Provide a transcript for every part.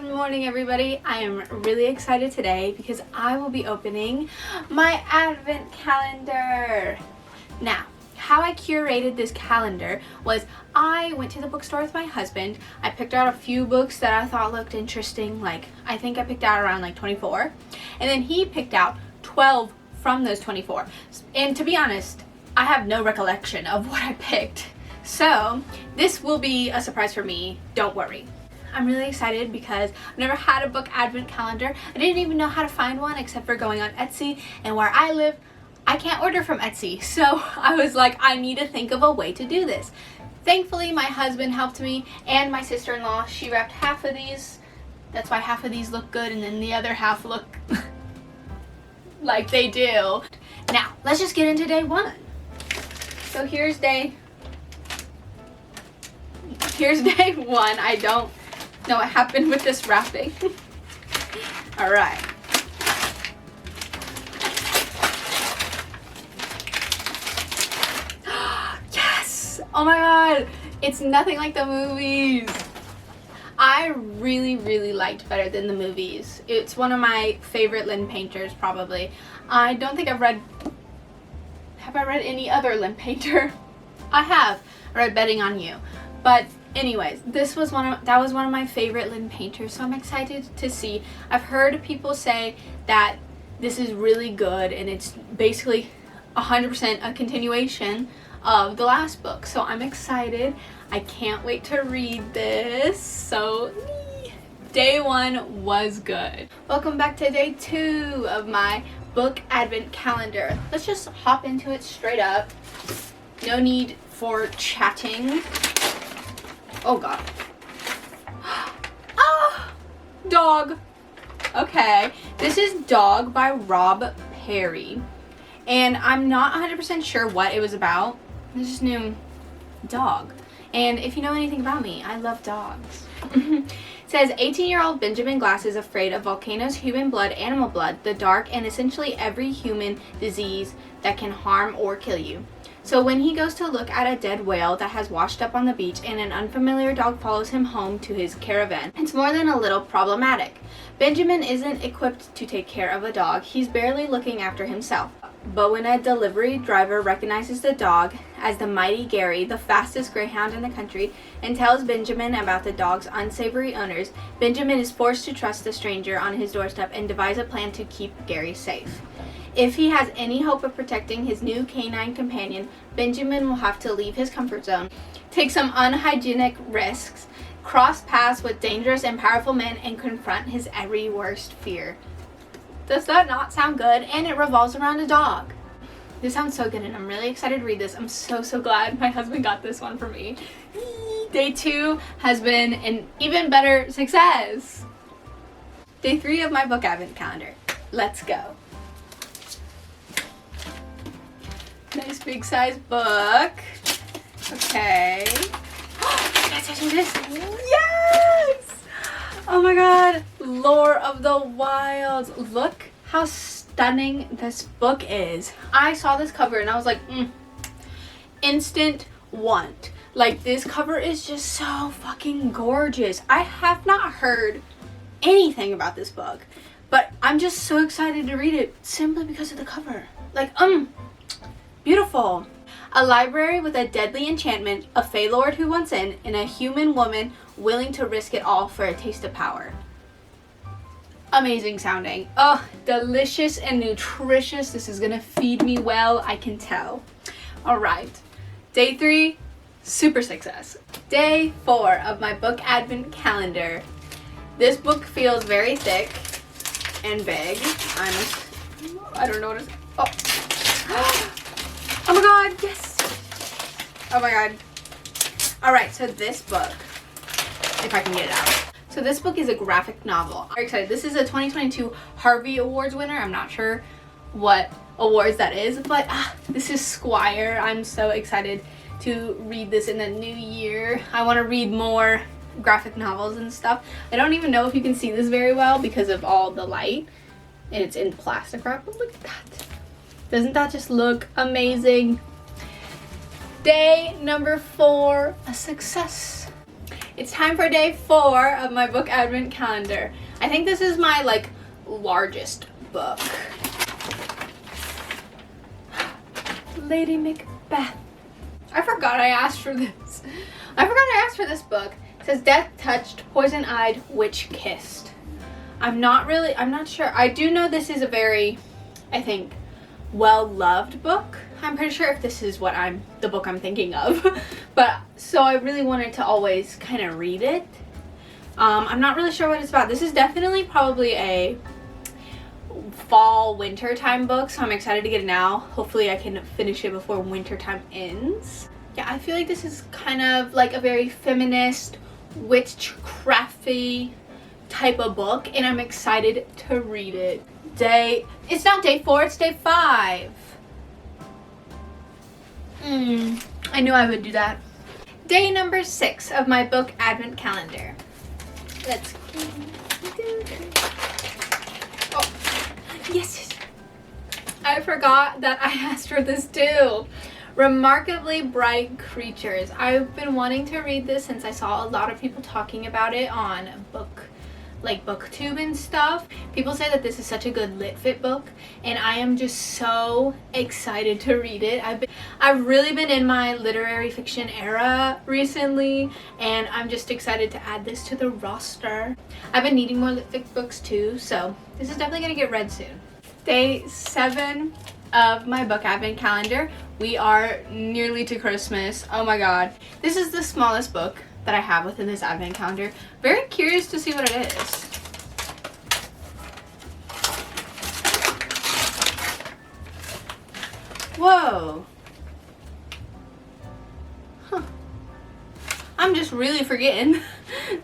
Good morning, everybody. I am really excited today because I will be opening my advent calendar. Now, how I curated this calendar was I went to the bookstore with my husband. I picked out a few books that I thought looked interesting. I think I picked out around 24. And then he picked out 12 from those 24. And to be honest, I have no recollection of what I picked. So this will be a surprise for me. Don't worry. I'm really excited because I've never had a book advent calendar. I didn't even know how to find one except for going on Etsy, and where I live, I can't order from Etsy. So I was like, I need to think of a way to do this. Thankfully, my husband helped me, and my sister-in-law. She wrapped half of these. That's why half of these look good, and then the other half look like they do. Now, let's just get into day one. So here's day one. I don't know what happened with this wrapping. All right. Yes! Oh my god! It's nothing like the movies. I really liked Better Than the Movies. It's one of my favorite Lynn painters, probably. I don't think Have I read any other Lynn painter? I have. I read Betting on You. But anyways, that was one of my favorite Lynn painters, so I'm excited to see. I've heard people say that this is really good and it's basically 100% a continuation of the last book. So I'm excited. I can't wait to read this. So day one was good. Welcome back to day two of my book advent calendar. Let's just hop into it straight up. No need for chatting. Oh god. Ah! Dog. Okay. This is Dog by Rob Perry. And I'm not 100% sure what it was about. I just knew dog. And if you know anything about me, I love dogs. It says 18-year-old Benjamin Glass is afraid of volcanoes, human blood, animal blood, the dark, and essentially every human disease that can harm or kill you. So when he goes to look at a dead whale that has washed up on the beach and an unfamiliar dog follows him home to his caravan, it's more than a little problematic. Benjamin isn't equipped to take care of a dog. He's barely looking after himself. But when a delivery driver recognizes the dog as the mighty Gary, the fastest greyhound in the country, and tells Benjamin about the dog's unsavory owners, Benjamin is forced to trust the stranger on his doorstep and devise a plan to keep Gary safe. If he has any hope of protecting his new canine companion, Benjamin will have to leave his comfort zone, take some unhygienic risks, cross paths with dangerous and powerful men, and confront his every worst fear. Does that not sound good? And it revolves around a dog. This sounds so good, and I'm really excited to read this. I'm so glad my husband got this one for me. Day two has been an even better success. Day three of my book advent calendar. Let's go. Nice big size book. Okay. Yes! Oh my god. Lore of the Wilds. Look how stunning this book is. I saw this cover and I was like, instant want. This cover is just so fucking gorgeous. I have not heard anything about this book, but I'm just so excited to read it simply because of the cover. Beautiful. A library with a deadly enchantment, a Fey Lord who wants in, and a human woman willing to risk it all for a taste of power. Amazing sounding. Oh, delicious and nutritious. This is gonna feed me well, I can tell. All right. Day three, super success. Day four of my book advent calendar. This book feels very thick and big. I don't know what it's. Oh. Oh my god, yes! Oh my god. Alright, so this book, if I can get it out. So this book is a graphic novel. I'm very excited. This is a 2022 Harvey Awards winner. I'm not sure what awards that is, but this is Squire. I'm so excited to read this in the new year. I want to read more graphic novels and stuff. I don't even know if you can see this very well because of all the light. And it's in plastic wrap, but look at that. Doesn't that just look amazing? Day number 4, a success. It's time for day 4 of my book advent calendar. I think this is my like largest book. Lady Macbeth. I forgot I asked for this. I forgot I asked for this book. It says Death Touched, Poison Eyed, Witch Kissed. I'm not sure. I do know this is a very, I think, well-loved book. I'm pretty sure if this is the book I'm thinking of. But, so I really wanted to always kind of read it. I'm not really sure what it's about. This is definitely probably a fall winter time book, so I'm excited to get it now. Hopefully I can finish it before winter time ends. Yeah, I feel like this is kind of like a very feminist, witchcrafty type of book, and I'm excited to read it. It's not day 4, it's day 5. I knew I would do that. Day number 6 of my book advent calendar. Let's oh, yes. I forgot that I asked for this too. Remarkably Bright Creatures. I've been wanting to read this since I saw a lot of people talking about it on BookTube and stuff. People say that this is such a good lit fit book, and I am just so excited to read it. I've really been in my literary fiction era recently, and I'm just excited to add this to the roster. I've been needing more lit fic books too, so this is definitely gonna get read soon. Day 7 of my book advent calendar. We are nearly to Christmas. Oh my god. This is the smallest book that I have within this advent calendar. Very curious to see what it is. Whoa. Huh. I'm just really forgetting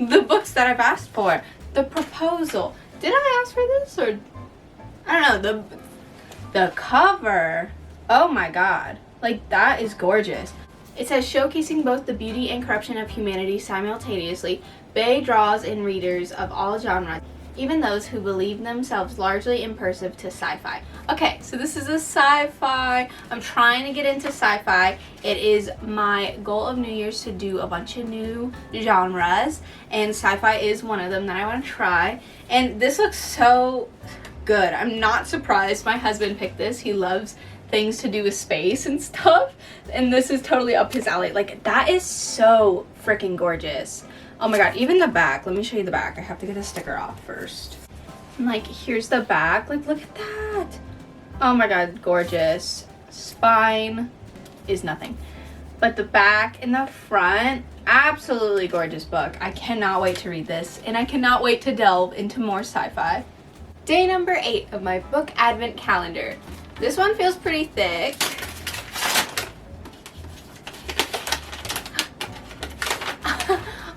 the books that I've asked for. The Proposal. Did I ask for this, or I don't know, the cover. Oh my god. Like, that is gorgeous. It says, showcasing both the beauty and corruption of humanity simultaneously, Bay draws in readers of all genres, even those who believe themselves largely immersive to sci-fi. Okay, so this is a sci-fi. I'm trying to get into sci-fi. It is my goal of New Year's to do a bunch of new genres, and sci-fi is one of them that I want to try. And this looks so good. I'm not surprised my husband picked this. He loves things to do with space and stuff, and this is totally up his alley. Like, that is so freaking gorgeous. Oh my god, even the back. Let me show you the back. I have to get a sticker off first. And like, here's the back. Like, look at that. Oh my god, gorgeous. Spine is nothing, but the back and the front, absolutely gorgeous book. I cannot wait to read this, and I cannot wait to delve into more sci-fi. Day number 8 of my book advent calendar. This one feels pretty thick.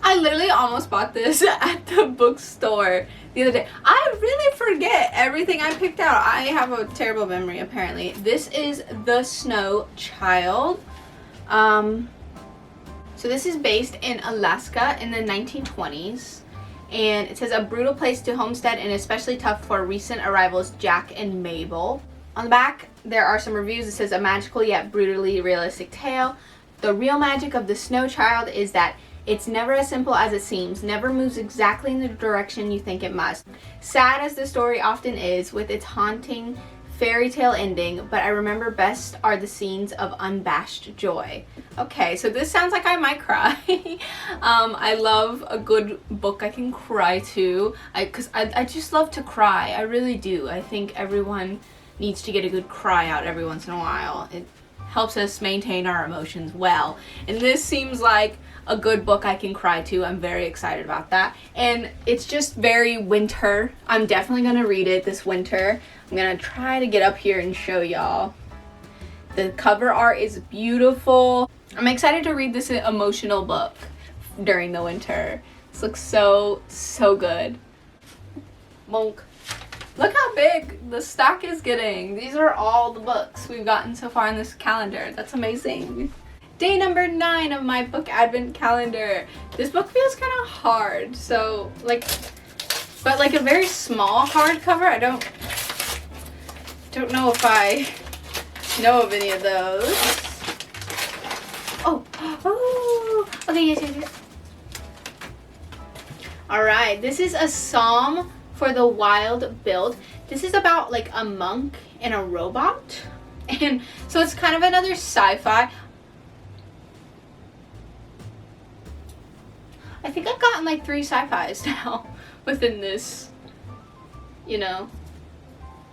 I literally almost bought this at the bookstore the other day. I really forget everything I picked out. I have a terrible memory, apparently. This is The Snow Child. So this is based in Alaska in the 1920s. And it says, a brutal place to homestead and especially tough for recent arrivals Jack and Mabel. On the back, there are some reviews. It says, a magical yet brutally realistic tale. The real magic of The Snow Child is that it's never as simple as it seems, never moves exactly in the direction you think it must. Sad as the story often is, with its haunting fairy tale ending, but I remember best are the scenes of unabashed joy. Okay, so this sounds like I might cry. I love a good book I can cry to, because I just love to cry. I really do. I think everyone needs to get a good cry out every once in a while. It helps us maintain our emotions well. And this seems like a good book I can cry to. I'm very excited about that. And it's just very winter. I'm definitely gonna read it this winter. I'm gonna try to get up here and show y'all. The cover art is beautiful. I'm excited to read this emotional book during the winter. This looks so, so good. Bonk. Look how big the stack is getting. These are all the books we've gotten so far in this calendar. That's amazing. Day number 9 of my book advent calendar. This book feels kind of hard, so but like a very small hardcover. I don't know if I know of any of those. Oh, okay, yes. Alright, this is a Psalm for the Wild Build. This is about like a monk and a robot. And so it's kind of another sci-fi. I think I've gotten like 3 sci-fis now within this, you know,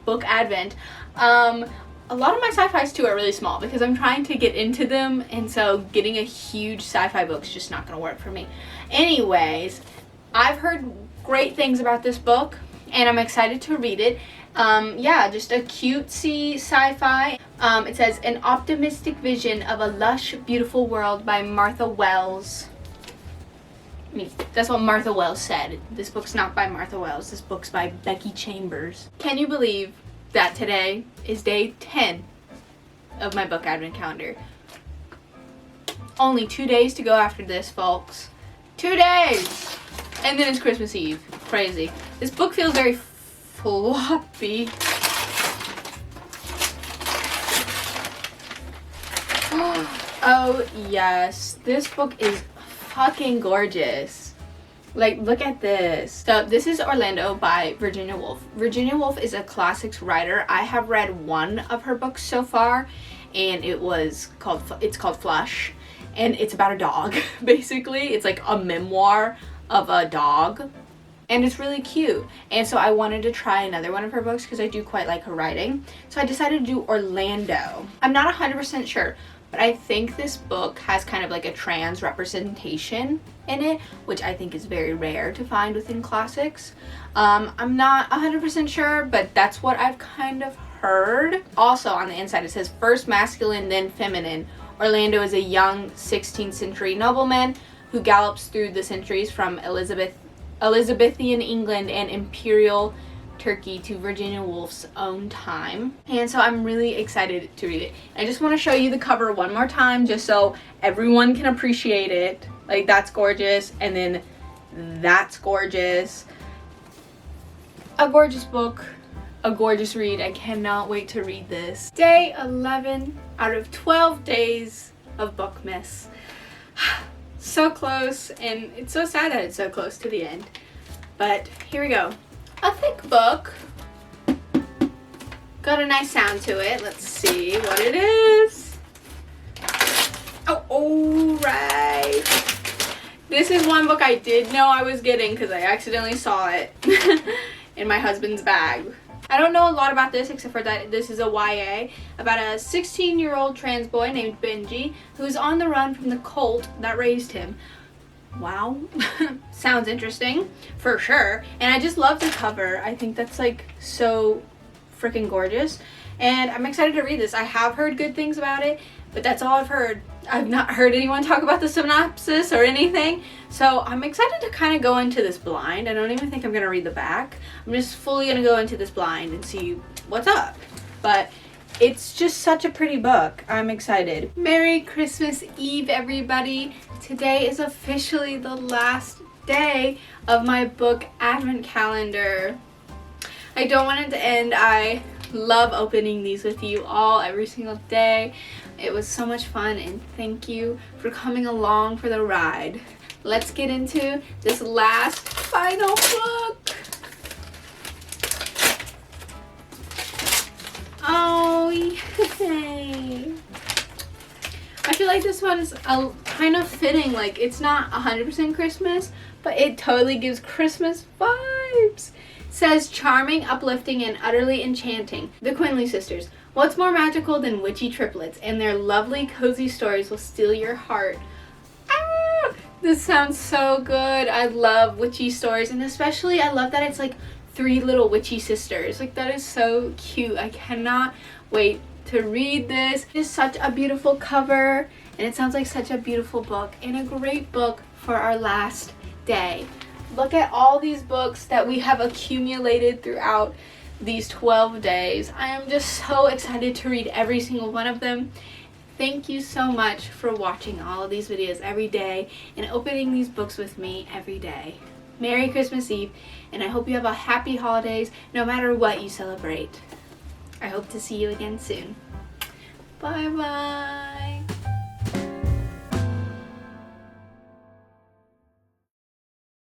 book advent. A lot of my sci-fis too are really small because I'm trying to get into them, and so getting a huge sci-fi book is just not going to work for me. Anyways, I've heard great things about this book and I'm excited to read it. Yeah, just a cutesy sci-fi. It says, An Optimistic Vision of a Lush, Beautiful World by Martha Wells. I mean, that's what Martha Wells said. This book's not by Martha Wells. This book's by Becky Chambers. Can you believe that today is day 10 of my book advent calendar? Only 2 days to go after this, folks. 2 days! And then it's Christmas Eve. Crazy. This book feels very floppy. Oh, yes. This book is fucking gorgeous. Like, look at this. So this is Orlando by Virginia Woolf. Virginia Woolf is a classics writer. I have read one of her books so far, and it's called Flush, and it's about a dog. Basically, it's like a memoir of a dog, and it's really cute. And so I wanted to try another one of her books because I do quite like her writing. So I decided to do Orlando. I'm not 100% sure, but I think this book has kind of like a trans representation in it, which I think is very rare to find within classics. I'm not 100% sure, but that's what I've kind of heard. Also on the inside it says, first masculine, then feminine. Orlando is a young 16th century nobleman who gallops through the centuries from Elizabethan England and imperial Turkey to Virginia Woolf's own time. And so I'm really excited to read it. I just want to show you the cover one more time just so everyone can appreciate it. Like, that's gorgeous, and then that's gorgeous. A gorgeous book, a gorgeous read. I cannot wait to read this. Day 11 out of 12 days of Bookmas. So close, and it's so sad that it's so close to the end. But here we go. A thick book. Got a nice sound to it. Let's see what it is. Oh, alright. This is one book I did know I was getting because I accidentally saw it in my husband's bag. I don't know a lot about this except for that this is a YA about a 16-year-old trans boy named Benji who's on the run from the cult that raised him. Wow. Sounds interesting for sure. And I just love the cover. I think that's like so freaking gorgeous. And I'm excited to read this. I have heard good things about it, but that's all I've heard. I've not heard anyone talk about the synopsis or anything. So I'm excited to kind of go into this blind. I don't even think I'm going to read the back. I'm just fully going to go into this blind and see what's up. But it's just such a pretty book. I'm excited. Merry Christmas Eve, everybody. Today is officially the last day of my book advent calendar. I don't want it to end. I love opening these with you all every single day. It was so much fun, and thank you for coming along for the ride. Let's get into this last final book. Oh, yay. I feel like this one's kind of fitting. Like, it's not 100% Christmas, but it totally gives Christmas vibes. It says, charming, uplifting, and utterly enchanting. The Quinley sisters. What's more magical than witchy triplets? And their lovely, cozy stories will steal your heart. Ah! This sounds so good. I love witchy stories, and especially I love that it's like 3 little witchy sisters. Like, that is so cute. I cannot wait to read this. It's such a beautiful cover, and it sounds like such a beautiful book, and a great book for our last day. Look at all these books that we have accumulated throughout these 12 days. I am just so excited to read every single one of them. Thank you so much for watching all of these videos every day and opening these books with me every day. Merry Christmas Eve, and I hope you have a happy holidays no matter what you celebrate. I hope to see you again soon. Bye bye.